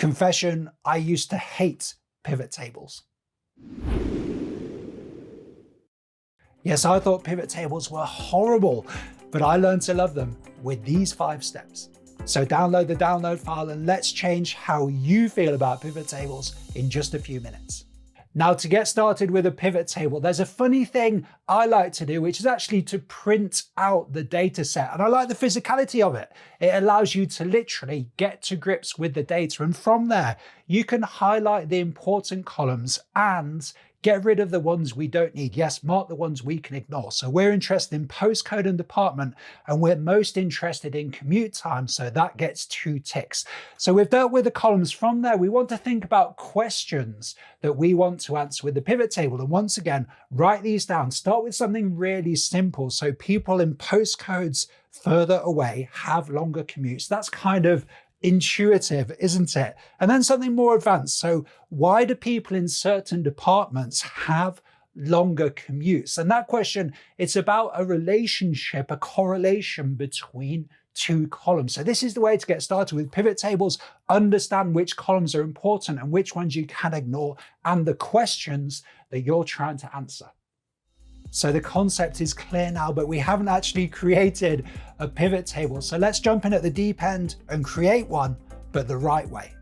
Confession, I used to hate pivot tables. Yes, I thought pivot tables were horrible, but I learned to love them with these 5 steps. So download the download file and let's change how you feel about pivot tables in just a few minutes. Now, to get started with a pivot table, there's a funny thing I like to do, which is actually to print out the data set. And I like the physicality of it. It allows you to literally get to grips with the data. And from there, you can highlight the important columns and get rid of the ones we don't need. Yes, mark the ones we can ignore. So we're interested in postcode and department, and we're most interested in commute time, so that gets 2 ticks. So we've dealt with the columns. From there, we want to think about questions that we want to answer with the pivot table. And once again, write these down. Start with something really simple. So people in postcodes further away have longer commutes. That's kind of intuitive, isn't it? And then something more advanced. So why do people in certain departments have longer commutes? And that question, it's about a relationship, a correlation between 2 columns. So this is the way to get started with pivot tables. Understand which columns are important and which ones you can ignore, and the questions that you're trying to answer. So the concept is clear now, but we haven't actually created a pivot table. So let's jump in at the deep end and create one, but the right way.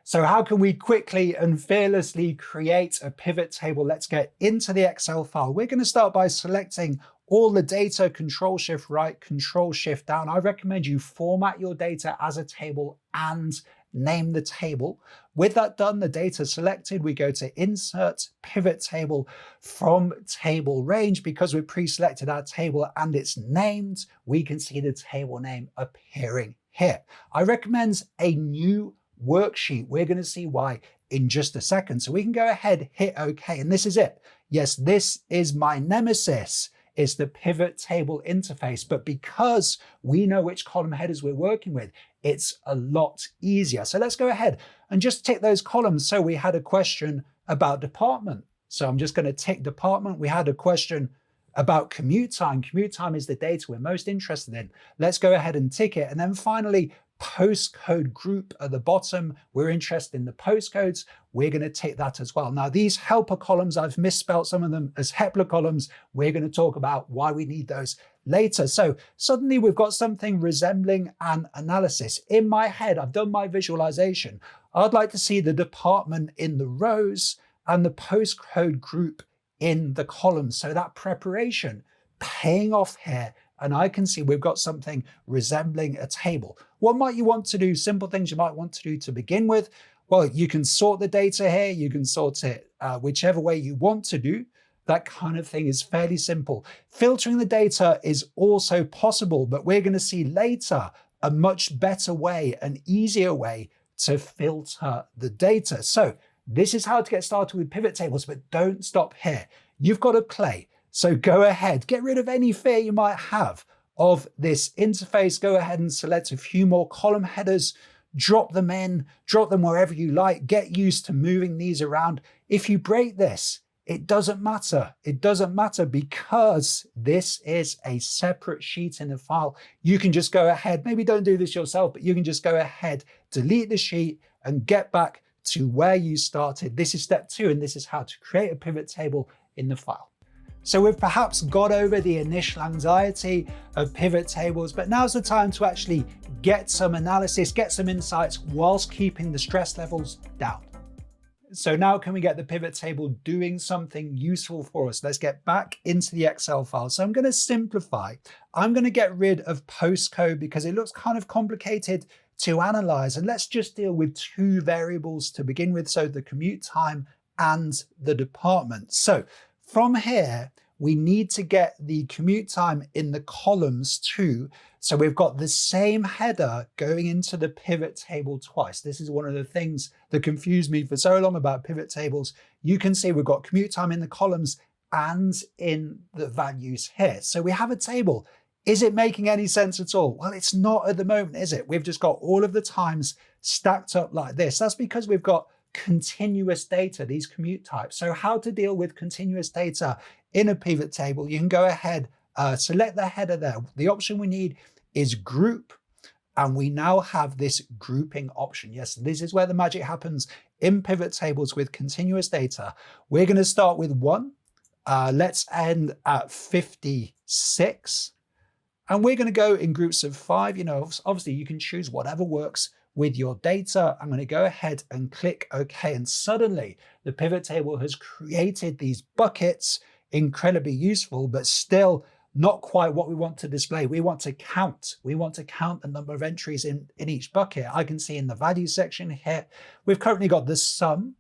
So how can we quickly and fearlessly create a pivot table? Let's get into the Excel file. We're going to start by selecting all the data, Control-Shift right, Control-Shift down. I recommend you format your data as a table and name the table. With that done, the data selected, we go to Insert, Pivot Table from Table Range. Because we've pre-selected our table and it's named, we can see the table name appearing here. I recommend a new worksheet. We're going to see why in just a second. So we can go ahead, hit OK, and this is it. Yes, this is my nemesis. Is the pivot table interface. But because we know which column headers we're working with, it's a lot easier. So let's go ahead and just tick those columns. So we had a question about department. So I'm just going to tick department. We had a question about commute time. Commute time is the data we're most interested in. Let's go ahead and tick it. And then finally, postcode group at the bottom. We're interested in the postcodes. We're going to tick that as well. Now, these helper columns, I've misspelled some of them as Hepler columns. We're going to talk about why we need those later. So suddenly we've got something resembling an analysis. In my head, I've done my visualization. I'd like to see the department in the rows and the postcode group in the columns. So that preparation paying off here. And I can see we've got something resembling a table. What might you want to do? Simple things you might want to do to begin with. Well, you can sort the data here. You can sort it whichever way you want to do. That kind of thing is fairly simple. Filtering the data is also possible, but we're going to see later a much better way, an easier way to filter the data. So this is how to get started with pivot tables, but don't stop here. You've got to play. So go ahead, get rid of any fear you might have of this interface. Go ahead and select a few more column headers, drop them in, drop them wherever you like, get used to moving these around. If you break this, it doesn't matter. It doesn't matter because this is a separate sheet in the file. You can just go ahead, maybe don't do this yourself, but you can just go ahead, delete the sheet and get back to where you started. This is step 2, and this is how to create a pivot table in the file. So we've perhaps got over the initial anxiety of pivot tables, but now's the time to actually get some analysis, get some insights whilst keeping the stress levels down. So now can we get the pivot table doing something useful for us? Let's get back into the Excel file. So I'm going to simplify. I'm going to get rid of postcode because it looks kind of complicated to analyze. And let's just deal with 2 variables to begin with. So the commute time and the department. So from here, we need to get the commute time in the columns too. So we've got the same header going into the pivot table twice. This is one of the things that confused me for so long about pivot tables. You can see we've got commute time in the columns and in the values here. So we have a table. Is it making any sense at all? Well, it's not at the moment, is it? We've just got all of the times stacked up like this. That's because we've got continuous data, these commute types. So how to deal with continuous data in a pivot table? You can go ahead, select the header there. The option we need is group And we now have this grouping option. Yes, this is where the magic happens in pivot tables with continuous data. We're going to start with 1. Let's end at 56. And we're going to go in groups of 5. You know, obviously you can choose whatever works with your data. I'm going to go ahead and click OK. And suddenly the pivot table has created these buckets, incredibly useful, but still not quite what we want to display. We want to count. We want to count the number of entries in each bucket. I can see in the value section here, we've currently got the sum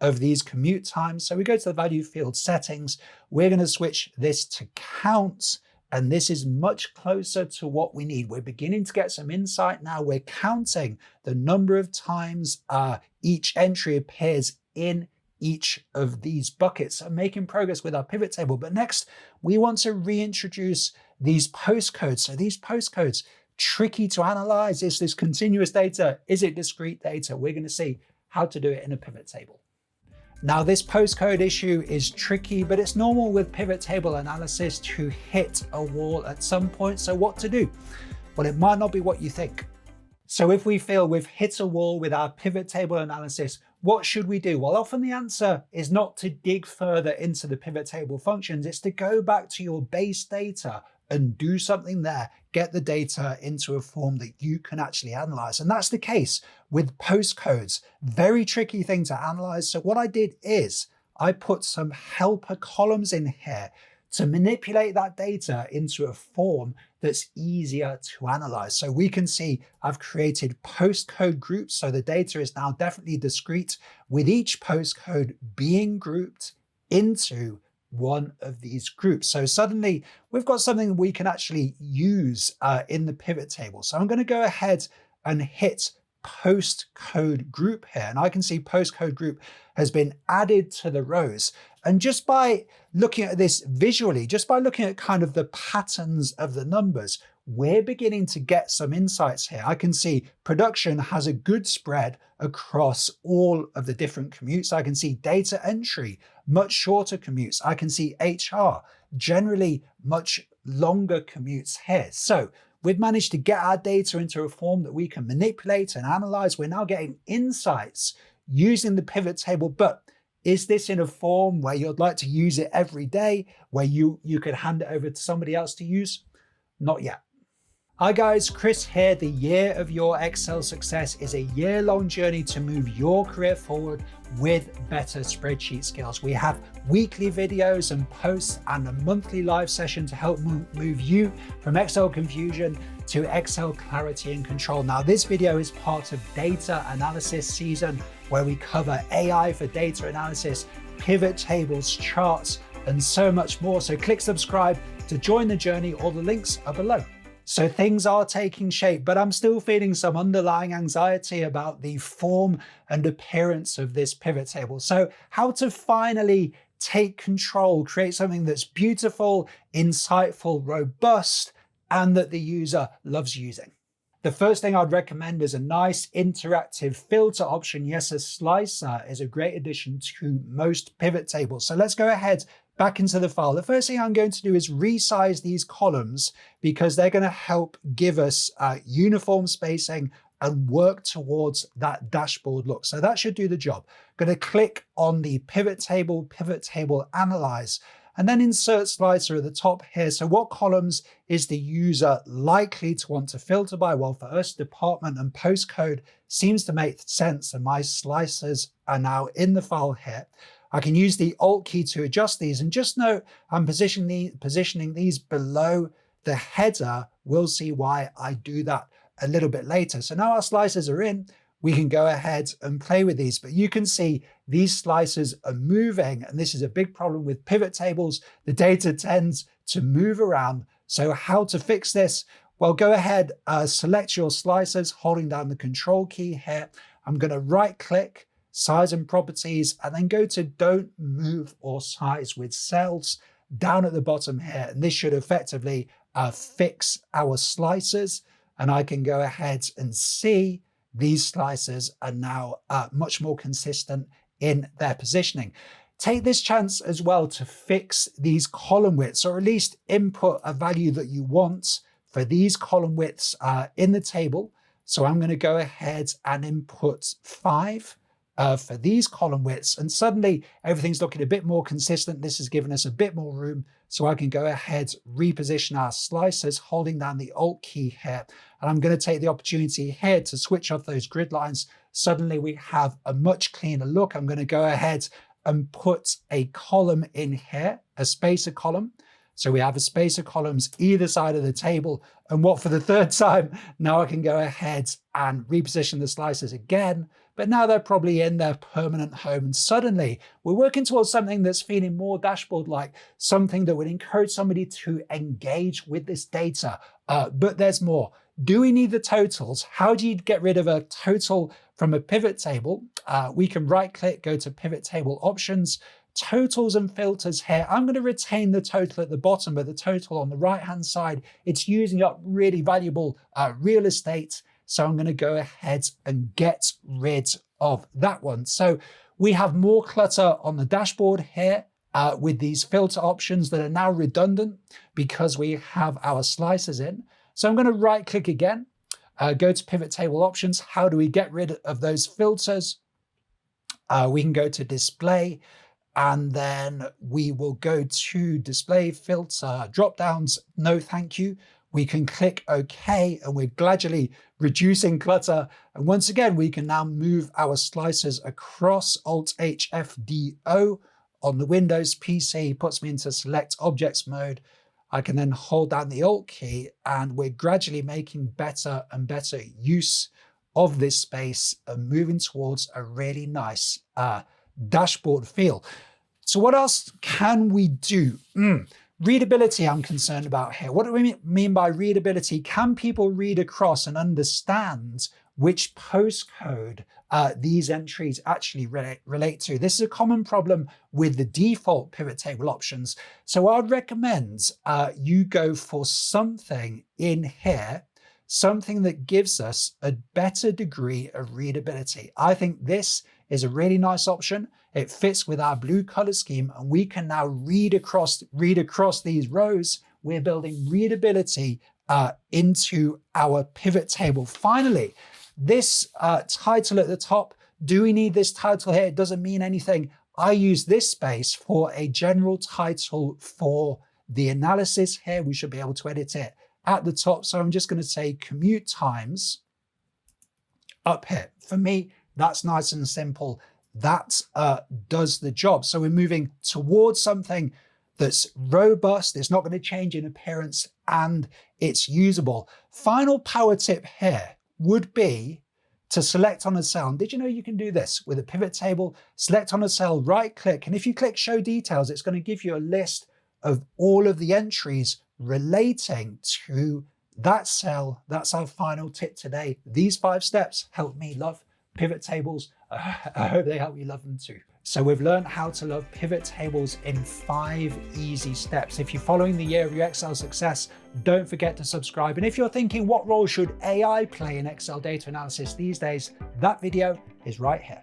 of these commute times. So we go to the value field settings. We're going to switch this to count. And this is much closer to what we need. We're beginning to get some insight now. We're counting the number of times each entry appears in each of these buckets. So making progress with our pivot table. But next, we want to reintroduce these postcodes. So these postcodes, tricky to analyze. Is this continuous data? Is it discrete data? We're going to see how to do it in a pivot table. Now, this postcode issue is tricky, but it's normal with pivot table analysis to hit a wall at some point. So what to do? Well, it might not be what you think. So if we feel we've hit a wall with our pivot table analysis, what should we do? Well, often the answer is not to dig further into the pivot table functions. It's to go back to your base data and do something there, get the data into a form that you can actually analyze. And that's the case with postcodes. Very tricky thing to analyze. So what I did is I put some helper columns in here to manipulate that data into a form that's easier to analyze. So we can see I've created postcode groups. So the data is now definitely discrete, with each postcode being grouped into one of these groups. So suddenly we've got something we can actually use in the pivot table. So I'm going to go ahead and hit postcode group here, and I can see postcode group has been added to the rows. And just by looking at this visually, just by looking at kind of the patterns of the numbers, we're beginning to get some insights here. I can see production has a good spread across all of the different commutes. I can see data entry, much shorter commutes. I can see HR, generally much longer commutes here. So we've managed to get our data into a form that we can manipulate and analyze. We're now getting insights using the pivot table, but is this in a form where you'd like to use it every day, where you could hand it over to somebody else to use? Not yet. Hi guys, Chris here. The year of your Excel success is a year-long journey to move your career forward with better spreadsheet skills. We have weekly videos and posts and a monthly live session to help move you from Excel confusion to Excel clarity and control. Now, this video is part of data analysis season, where we cover AI for data analysis, pivot tables, charts, and so much more. So click subscribe to join the journey. All the links are below. So things are taking shape, but I'm still feeling some underlying anxiety about the form and appearance of this pivot table. So how to finally take control, create something that's beautiful, insightful, robust, and that the user loves using. The first thing I'd recommend is a nice interactive filter option. Yes, a slicer is a great addition to most pivot tables. So let's go ahead back into the file. The first thing I'm going to do is resize these columns, because they're going to help give us uniform spacing and work towards that dashboard look. So that should do the job. I'm going to click on the pivot table analyze, and then insert slicer at the top here. So what columns is the user likely to want to filter by? Well, for us, department and postcode seems to make sense, and my slicers are now in the file here. I can use the Alt key to adjust these, and just note I'm positioning these below the header. We'll see why I do that a little bit later. So now our slicers are in, we can go ahead and play with these, but you can see these slicers are moving, and this is a big problem with pivot tables. The data tends to move around. So how to fix this? Well, go ahead, select your slicers, holding down the Control key here. I'm going to right click, size and properties, and then go to don't move or size with cells down at the bottom here. And this should effectively fix our slicers. And I can go ahead and see these slicers are now much more consistent in their positioning. Take this chance as well to fix these column widths, or at least input a value that you want for these column widths in the table. So I'm going to go ahead and input 5 for these column widths. And suddenly everything's looking a bit more consistent. This has given us a bit more room. So I can go ahead, reposition our slices, holding down the Alt key here. And I'm going to take the opportunity here to switch off those grid lines. Suddenly we have a much cleaner look. I'm going to go ahead and put a column in here, a spacer column. So we have a spacer columns either side of the table. And what, for the third time, now I can go ahead and reposition the slices again, but now they're probably in their permanent home. And suddenly we're working towards something that's feeling more dashboard-like, something that would encourage somebody to engage with this data. But there's more. Do we need the totals? How do you get rid of a total from a pivot table? We can right-click, go to pivot table options, totals and filters here. I'm going to retain the total at the bottom, but the total on the right-hand side, it's using up really valuable real estate. So I'm going to go ahead and get rid of that one. So we have more clutter on the dashboard here with these filter options that are now redundant because we have our slices in. So I'm going to right-click again, go to pivot table options. How do we get rid of those filters? We can go to display, and then we will go to display filter drop-downs. No, thank you. We can click OK, and we're gradually reducing clutter. And once again, we can now move our slices across. Alt-H-F-D-O on the Windows PC puts me into select objects mode. I can then hold down the Alt key, and we're gradually making better and better use of this space and moving towards a really nice dashboard feel. So what else can we do? Readability I'm concerned about here. What do we mean by readability? Can people read across and understand which postcode these entries actually relate to? This is a common problem with the default pivot table options. So I'd recommend you go for something in here, something that gives us a better degree of readability. I think this is a really nice option. It fits with our blue color scheme, and we can now read across these rows. We're building readability into our pivot table. Finally, this title at the top, do we need this title here? It doesn't mean anything. I use this space for a general title for the analysis here. We should be able to edit it at the top. So I'm just going to say commute times up here. For me, that's nice and simple. That does the job. So we're moving towards something that's robust, it's not going to change in appearance, and it's usable. Final power tip here would be to select on a cell. And did you know you can do this with a pivot table? Select on a cell, right click, and if you click show details, it's going to give you a list of all of the entries relating to that cell. That's our final tip today. These 5 steps help me love pivot tables. I hope they help you love them too. So we've learned how to love pivot tables in 5 easy steps. If you're following the year of your Excel success, don't forget to subscribe. And if you're thinking, what role should AI play in Excel data analysis these days, that video is right here.